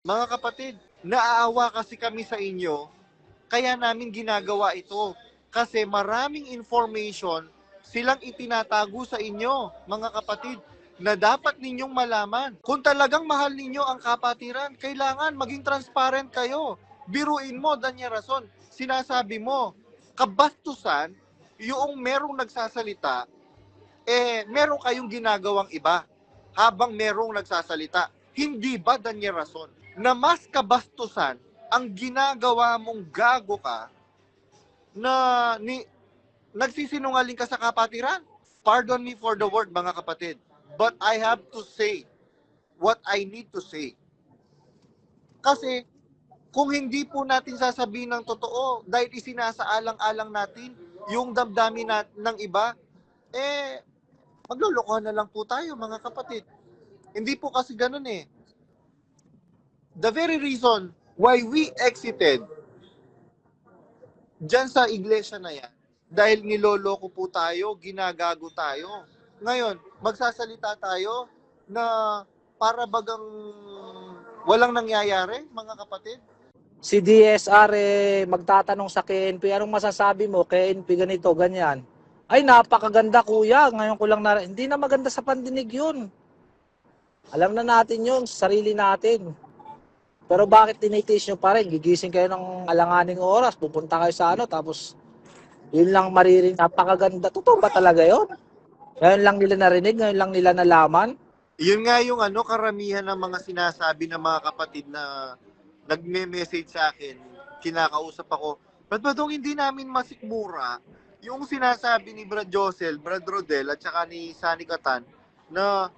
Mga kapatid, naaawa kasi kami sa inyo, kaya namin ginagawa ito. Kasi maraming information silang itinatago sa inyo, mga kapatid, na dapat ninyong malaman. Kung talagang mahal ninyo ang kapatiran, kailangan maging transparent kayo. Biruin mo, Danya Rason, sinasabi mo, kabastusan, yung merong nagsasalita, meron kayong ginagawang iba habang merong nagsasalita. Hindi ba, Danya Rason, na mas kabastusan ang ginagawa mong gago ka na nagsisinungaling ka sa kapatiran? Pardon me for the word, mga kapatid, but I have to say what I need to say. Kasi kung hindi po natin sasabihin ng totoo dahil isinasaalang-alang natin yung damdamin ng iba, maglulukuhan na lang po tayo, mga kapatid. Hindi po kasi ganun eh. The very reason why we exited dyan sa iglesia na yan, dahil niloloko po tayo, ginagago tayo. Ngayon, magsasalita tayo na para bagang walang nangyayari, mga kapatid. Si DSR magtatanong sa KNP, anong masasabi mo? KNP ganito, ganyan. Ay, napakaganda kuya. Ngayon ko lang hindi na maganda sa pandinig yun. Alam na natin yun, sarili natin. Pero bakit tinitiis nyo pa rin? Gigising kayo ng alanganing oras, pupunta kayo sa tapos yun lang maririnig. Napakaganda. Totoo ba talaga yun? Ngayon lang nila narinig, ngayon lang nila nalaman. Yun nga yung karamihan ng mga sinasabi ng mga kapatid na nagme-message sa akin, kinakausap ako, ba't ba dong hindi namin masikmura yung sinasabi ni Brad Josel, Brad Rodel, at saka ni Sunny Catan na,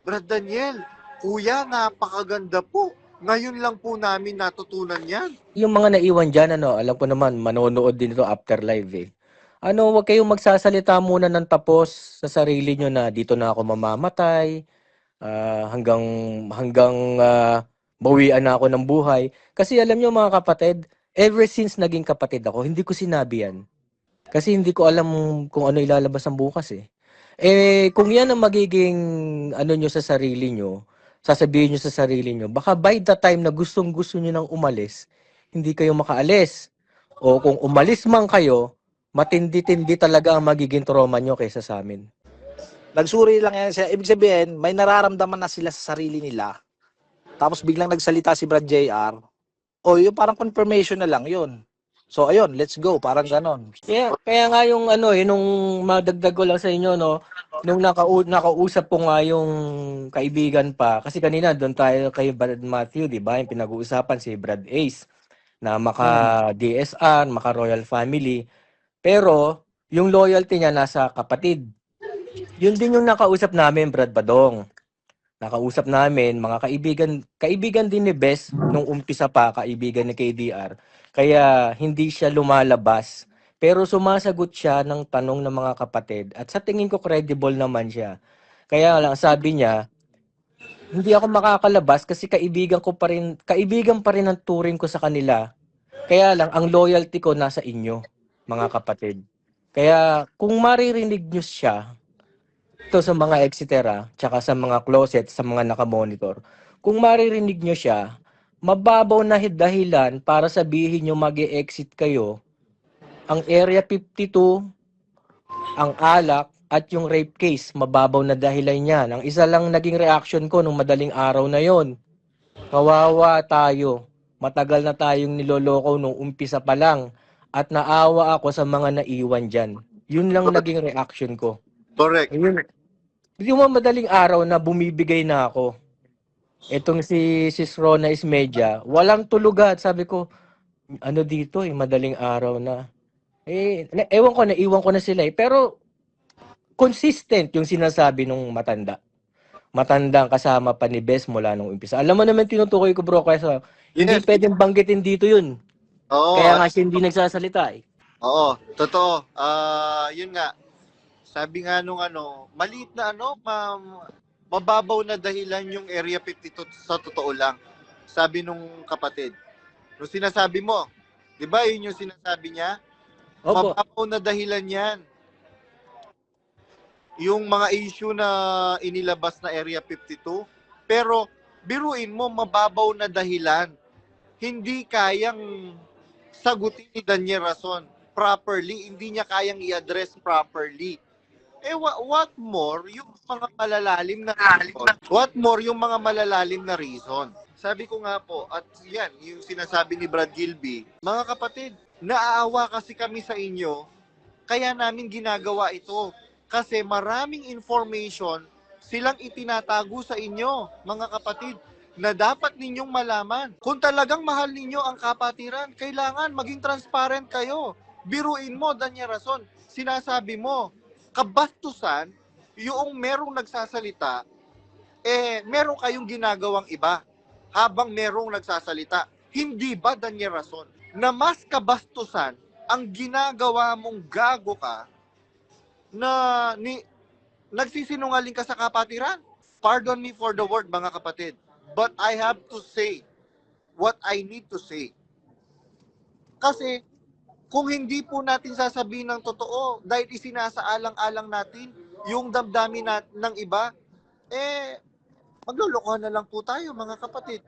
Brad Daniel, kuya, napakaganda po. Ngayon lang po namin natutunan yan. Yung mga naiwan dyan, alam ko naman, manonood din ito after live eh. Huwag kayong magsasalita muna ng tapos sa sarili nyo na dito na ako mamamatay, hanggang bawian na ako ng buhay. Kasi alam nyo mga kapatid, ever since naging kapatid ako, hindi ko sinabi yan. Kasi hindi ko alam kung ano ilalabas ang bukas eh. Kung yan ang magiging nyo sa sarili nyo, sasabihin nyo sa sarili nyo, baka by the time na gustong-gusto nyo nang umalis, hindi kayo makaalis. O kung umalis man kayo, matindi-tindi talaga ang magiging trauma nyo kaysa sa amin. Nagsuri lang yan siya. Ibig sabihin, may nararamdaman na sila sa sarili nila. Tapos biglang nagsalita si Brad JR. O, yung parang confirmation na lang yun. So, ayun, let's go. Parang ganon. Kaya nga yung nung madagdag ko lang sa inyo, no, nung nakausap ko nga yung kaibigan pa, kasi kanina doon tayo kay Brad Matthew, di ba? Yung pinag-uusapan si Brad Ace, na maka-DSR, maka-Royal Family. Pero, yung loyalty niya nasa kapatid. Yun din yung nakausap namin, Brad Badong. Nakausap namin, mga kaibigan din ni Bes nung umpisa pa, kaibigan ni KDR. Kaya hindi siya lumalabas. Pero sumasagot siya ng tanong ng mga kapatid. At sa tingin ko credible naman siya. Kaya lang sabi niya, hindi ako makakalabas kasi kaibigan pa rin ang turing ko sa kanila. Kaya lang, ang loyalty ko nasa inyo, mga kapatid. Kaya kung maririnig nyo siya, ito sa mga etcetera, tsaka sa mga closet, sa mga nakamonitor, kung maririnig nyo siya, mababaw na dahilan para sabihin nyo mag-exit kayo, ang Area 52, ang alak, at yung rape case, mababaw na dahilan niya. Ang isa lang naging reaction ko nung madaling araw na yon, kawawa tayo. Matagal na tayong niloloko nung umpisa pa lang. At naawa ako sa mga naiwan dyan. Yun lang naging reaction ko. Correct. Hindi mo madaling araw na bumibigay na ako. Etong si Sis Rona Ismedia, walang tulugan. Sabi ko, ano dito madaling araw na. Naiwan ko na sila eh. Pero, consistent yung sinasabi nung matanda. Matandang kasama pa ni Bes mula nung umpisa. Alam mo naman tinutukoy ko bro, kasi hindi pwedeng banggitin dito yun. Oo, Kaya nga siya hindi nagsasalita eh. Oo, totoo. Yun nga. Sabi nga nung maliit na mababaw na dahilan yung Area 52 sa totoo lang. Sabi nung kapatid. Nung sinasabi mo, di ba yun yung sinasabi niya? Opo. Mababaw na dahilan yan. Yung mga issue na inilabas na Area 52. Pero Biruin mo, mababaw na dahilan. Hindi kayang sagutin ni Daniel Rason properly, hindi niya kayang i-address properly. What more yung mga malalalim na reason? What more yung mga malalalim na reason? Sabi ko nga po, at yan, yung sinasabi ni Brad Gilby, mga kapatid, naaawa kasi kami sa inyo, kaya namin ginagawa ito. Kasi maraming information silang itinatago sa inyo, mga kapatid, na dapat ninyong malaman. Kung talagang mahal ninyo ang kapatiran, kailangan maging transparent kayo. Biruin mo, Daniel Rason, sinasabi mo, kabastusan, yung merong nagsasalita, meron kayong ginagawang iba habang merong nagsasalita. Hindi ba, Daniel Rason, na mas kabastusan ang ginagawa mong gago ka na nagsisinungaling ka sa kapatiran? Pardon me for the word, mga kapatid, but I have to say what I need to say. Kasi kung hindi po natin sasabihin ng totoo dahil isinasaalang-alang natin yung damdamin ng iba, maglolokohan na lang po tayo, mga kapatid.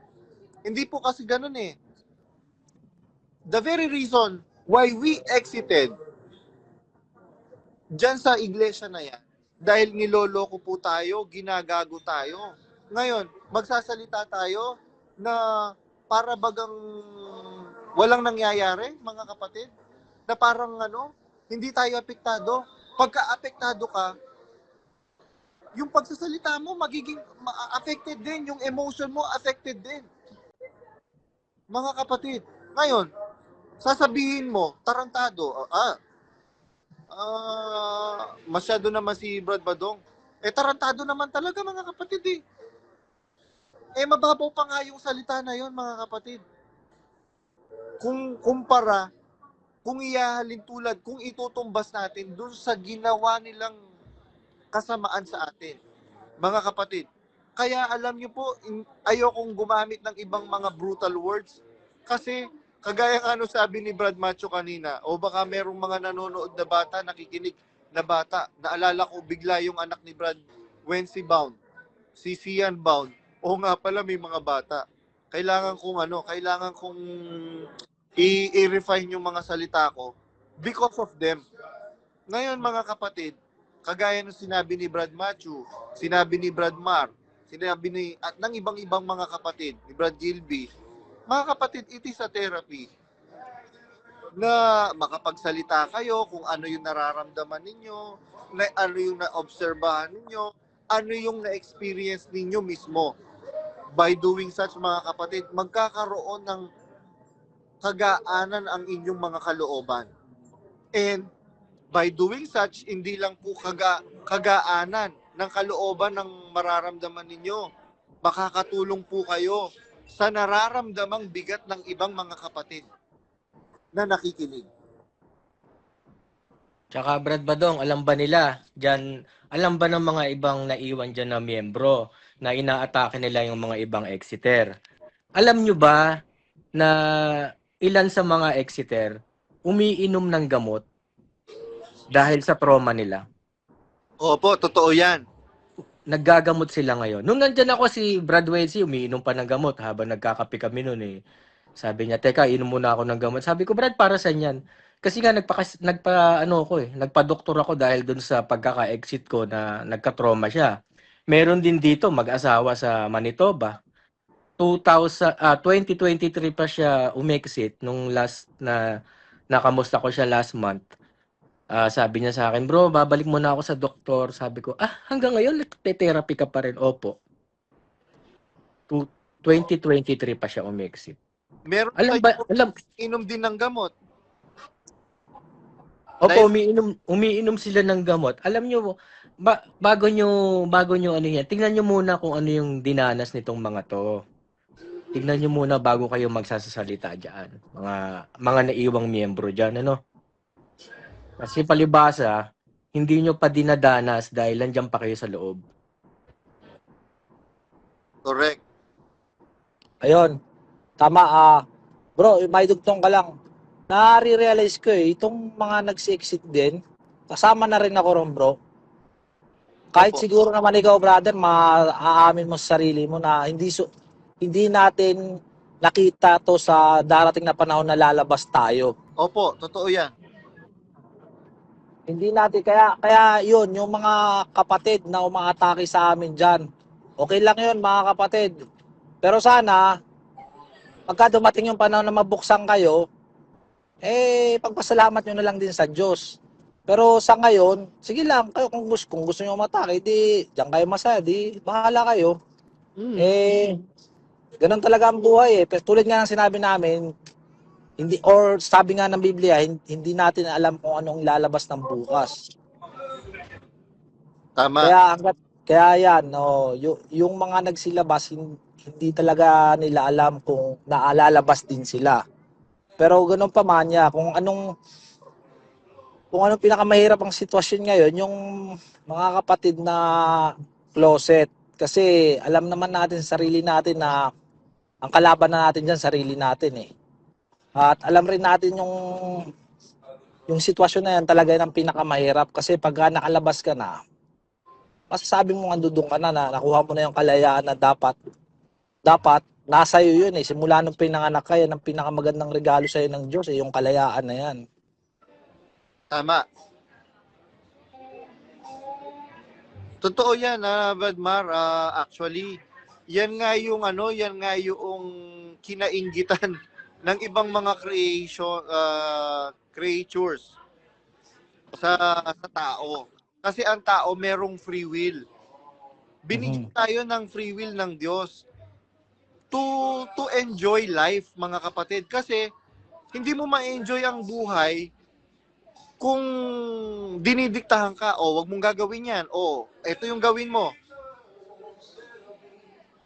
Hindi po kasi ganun eh. The very reason why we exited dyan sa iglesia na yan, dahil niloloko po tayo, ginagago tayo. Ngayon, magsasalita tayo na para bagang walang nangyayari, mga kapatid, na parang hindi tayo apektado. Pagka apektado ka, yung pagsasalita mo magiging affected din, yung emotion mo affected din. Mga kapatid, ngayon, sasabihin mo, tarantado, masyado naman si Brad Badong. Tarantado naman talaga, mga kapatid eh. Mababaw pa nga yung salita na yon, mga kapatid. Kung kumpara, kung iyahalin tulad, kung itutumbas natin dun sa ginawa nilang kasamaan sa atin, mga kapatid. Kaya alam nyo po, ayokong gumamit ng ibang mga brutal words kasi kagaya ng sabi ni Brad Macho kanina, o baka merong mga nanonood na bata, nakikinig na bata, naalala ko bigla yung anak ni Brad, Wency Bound, si Sian Bound, o nga pala may mga bata. Kailangan kong i-refine yung mga salita ko because of them. Ngayon, mga kapatid, kagaya ng sinabi ni Brad Machu, sinabi ni Brad Mar, sinabi at ng ibang-ibang mga kapatid, ni Brad Gilby, mga kapatid, it is a therapy na makapagsalita kayo kung ano yung nararamdaman ninyo, ano yung na-obserbahan ninyo, ano yung na-experience ninyo mismo. By doing such, mga kapatid, magkakaroon ng kagaanan ang inyong mga kalooban. And by doing such, hindi lang po kagaanan ng kalooban ng mararamdaman ninyo. Makakatulong po kayo sa nararamdamang bigat ng ibang mga kapatid na nakikinig. Tsaka Brad Badong, alam ba nila dyan, alam ba ng mga ibang naiwan dyan na miyembro na inaatake nila yung mga ibang exiter? Alam nyo ba na ilan sa mga exiter umiinom ng gamot dahil sa trauma nila? Opo, totoo yan. Naggagamot sila ngayon. Nung nandyan ako si Brad Wency, umiinom pa ng gamot habang nagkakape kami noon eh. Sabi niya, teka, inom muna ako ng gamot. Sabi ko, Brad, para saan yan? Kasi nga nagpa-doktor ako dahil dun sa pagkaka-exit ko na nagka-trauma siya. Meron din dito mag-asawa sa Manitoba. 2023 pa siya umexit nung last na nakamusta ko siya last month. Sabi niya sa akin, bro, babalik muna ako sa doktor. Sabi ko, hanggang ngayon nagte-therapy ka pa rin? Opo. 2023 pa siya umexit. Meron inom din ng gamot. Opo, umiinom sila ng gamot. Alam nyo, bago nyo ano yan, tingnan nyo muna kung ano yung dinanas nitong mga to. Tingnan nyo muna bago kayo magsasalita dyan. Mga naiwang miyembro dyan, ano? Kasi palibasa, hindi nyo pa dinadanas dahil nandiyan pa kayo sa loob. Correct. Ayun. Tama, bro, may dugtong ka lang. Nare-realize ko itong mga nagsi-exit din, kasama na rin ako ron, bro. Kahit Opo. siguro naman ikaw, brother, maaamin mo sa sarili mo na hindi natin nakita to sa darating na panahon na lalabas tayo. Opo, totoo yan. Hindi natin, kaya yun, yung mga kapatid na umaatake sa amin dyan, okay lang yun mga kapatid. Pero sana, pagka dumating yung panahon na mabuksan kayo, pagpasalamat nyo na lang din sa Diyos. Pero sa ngayon, sige lang, kayo kung gusto nyo matake, di, diyan kayo masaya, di, bahala kayo. Ganun talaga ang buhay eh. Pero tulad nga ng sinabi namin, hindi, or sabi nga ng Biblia, hindi natin alam kung anong lalabas ng bukas. Tama. Kaya yan, no, yung mga nagsilabas, hindi talaga nila alam kung naalalabas din sila. Pero ganun pa man niya, kung anong pinakamahirap ang sitwasyon ngayon, yung mga kapatid na closet. Kasi alam naman natin sa sarili natin na ang kalaban na natin dyan, sarili natin eh. At alam rin natin yung sitwasyon na yan talaga yung pinakamahirap kasi pag nakalabas ka na, masasabi mo andudong ka na nakuha mo na yung kalayaan na dapat nasa iyo yun eh. Simula nung pinanganak ka, yan ang pinakamagandang regalo sa iyo ng Diyos eh, yung kalayaan na yan. Tama. Totoo yan, Badmar. Actually, yan nga yung kinainggitan ng ibang mga creatures sa tao. Kasi ang tao merong free will. Binigyan tayo ng free will ng Diyos to enjoy life, mga kapatid. Kasi hindi mo ma-enjoy ang buhay kung dinidiktahan ka, wag mong gagawin yan. Ito yung gawin mo.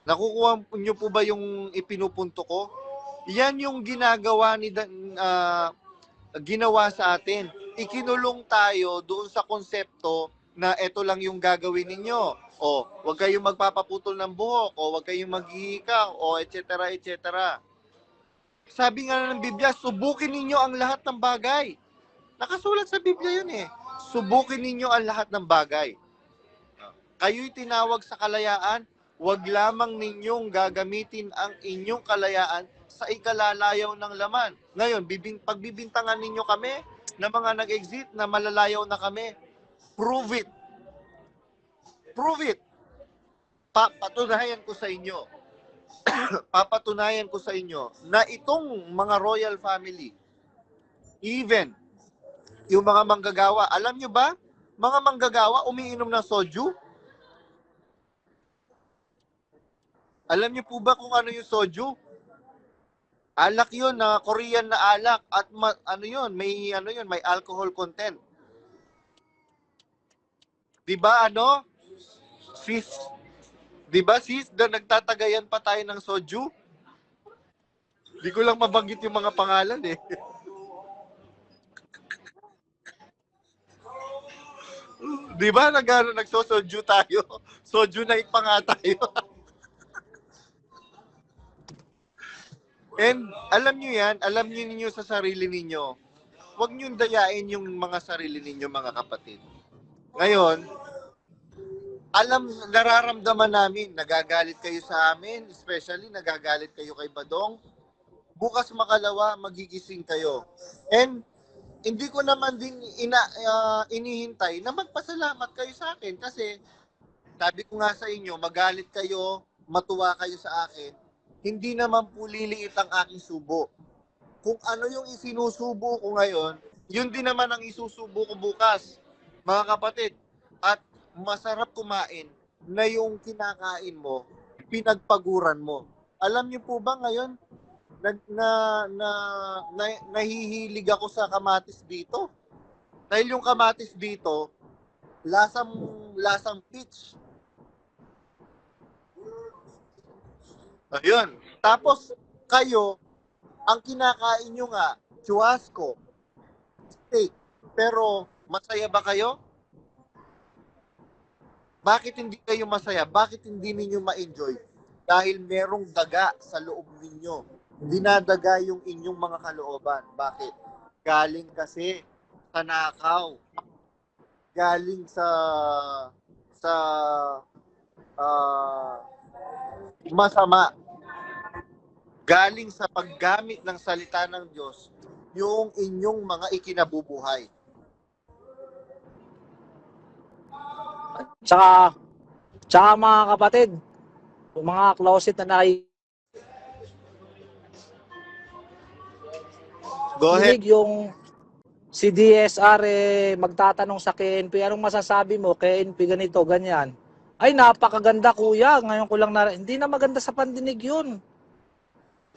Nakukuha niyo po ba yung ipinupunto ko? Yan yung ginawa sa atin. Ikinulong tayo doon sa konsepto na ito lang yung gagawin ninyo. Wag kayong magpapaputol ng buhok, wag kayong maghihika, etc. etc. Sabi nga ng Biblia, subukin ninyo ang lahat ng bagay. Nakasulat sa Biblia yun eh. Subukin ninyo ang lahat ng bagay. Kayo'y tinawag sa kalayaan, wag lamang ninyong gagamitin ang inyong kalayaan sa ikalalayaw ng laman. Ngayon, pagbibintangan ninyo kami na mga nag-exit na malalayaw na kami, prove it. Prove it. Papatunayan ko sa inyo. Papatunayan ko sa inyo na itong mga royal family, even yung mga manggagawa, alam nyo ba, mga manggagawa umiinom ng soju? Alam nyo po ba kung ano yung soju? Alak yun, na Korean na alak, at may alcohol content. 'Di ba sis? 'Di ba sis, nagtatagayan pa tayo ng soju? Di ko lang mabanggit yung mga pangalan eh. Di ba nagsosoju tayo? Soju na pa nga tayo. And alam niyo sa sarili ninyo, huwag niyo dayain yung mga sarili ninyo, mga kapatid. Ngayon, nararamdaman namin, nagagalit kayo sa amin, especially nagagalit kayo kay Badong. Bukas makalawa, magigising kayo. And hindi ko naman din inihintay na magpasalamat kayo sa akin kasi sabi ko nga sa inyo, magalit kayo, matuwa kayo sa akin, hindi naman po liliit ang aking subo. Kung ano yung isinusubo ko ngayon, yun din naman ang isusubo ko bukas, mga kapatid. At masarap kumain na yung kinakain mo, pinagpaguran mo. Alam niyo po ba ngayon, nahihilig ako sa kamatis dito. Dahil yung kamatis dito, lasang peach. Ayun. Tapos, kayo, ang kinakain nyo nga, churrasco, steak. Pero, masaya ba kayo? Bakit hindi kayo masaya? Bakit hindi ninyo ma-enjoy? Dahil merong daga sa loob ninyo. Dinadaga yung inyong mga kalooban. Bakit? Galing kasi sa nakaw. Galing sa masama. galing sa paggamit ng salita ng Diyos yung inyong mga ikinabubuhay. Tsaka mga kapatid, yung mga closet na Go ahead. nakikinig yung si DSR magtatanong sa KNP, anong masasabi mo, KNP ganito, ganyan. Ay, napakaganda kuya, ngayon ko lang hindi na maganda sa pandinig yun.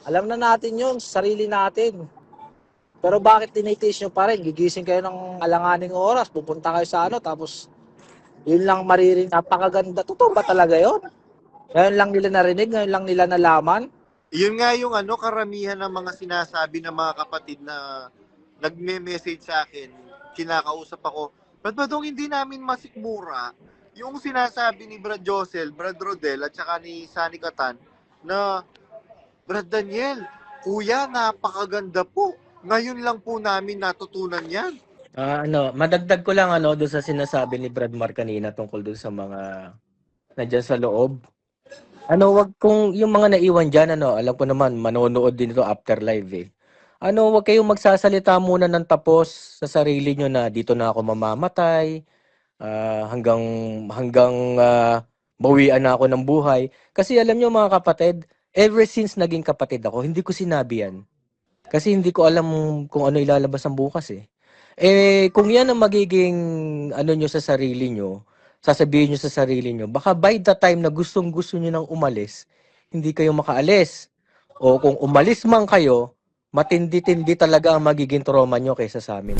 Alam na natin yun, sarili natin. Pero bakit tinitiis nyo pa rin? Gigising kayo ng alanganing oras, pupunta kayo sa tapos yun lang maririnig, napakaganda. Totoo ba talaga yun? Ngayon lang nila narinig, ngayon lang nila nalaman. Yun nga yung karamihan ng mga sinasabi ng mga kapatid na nagme-message sa akin, kinakausap ako, ba't ba dong hindi namin masikmura yung sinasabi ni Brad Josel, Brad Rodel, at saka ni Sunny Catan na, Brad Daniel, kuya, napakaganda po. Ngayon lang po namin natutunan yan. Madagdag ko lang doon sa sinasabi ni Brad Mar kanina tungkol doon sa mga nandiyan sa loob. Wag kung yung mga naiwan diyan alam ko naman manonood din ito after live eh. Wag kayong magsasalita muna ng tapos sa sarili nyo na dito na ako mamamatay, hanggang bawian na ako ng buhay. Kasi alam nyo mga kapatid, ever since naging kapatid ako, hindi ko sinabi yan. Kasi hindi ko alam kung ano ilalabas ang bukas eh. Kung yan ang magiging nyo sa sarili nyo, sasabihin nyo sa sarili nyo, baka by the time na gustong-gusto nyo nang umalis, hindi kayo makaalis. O kung umalis man kayo, matindi-tindi talaga ang magiging trauma nyo kaysa sa amin.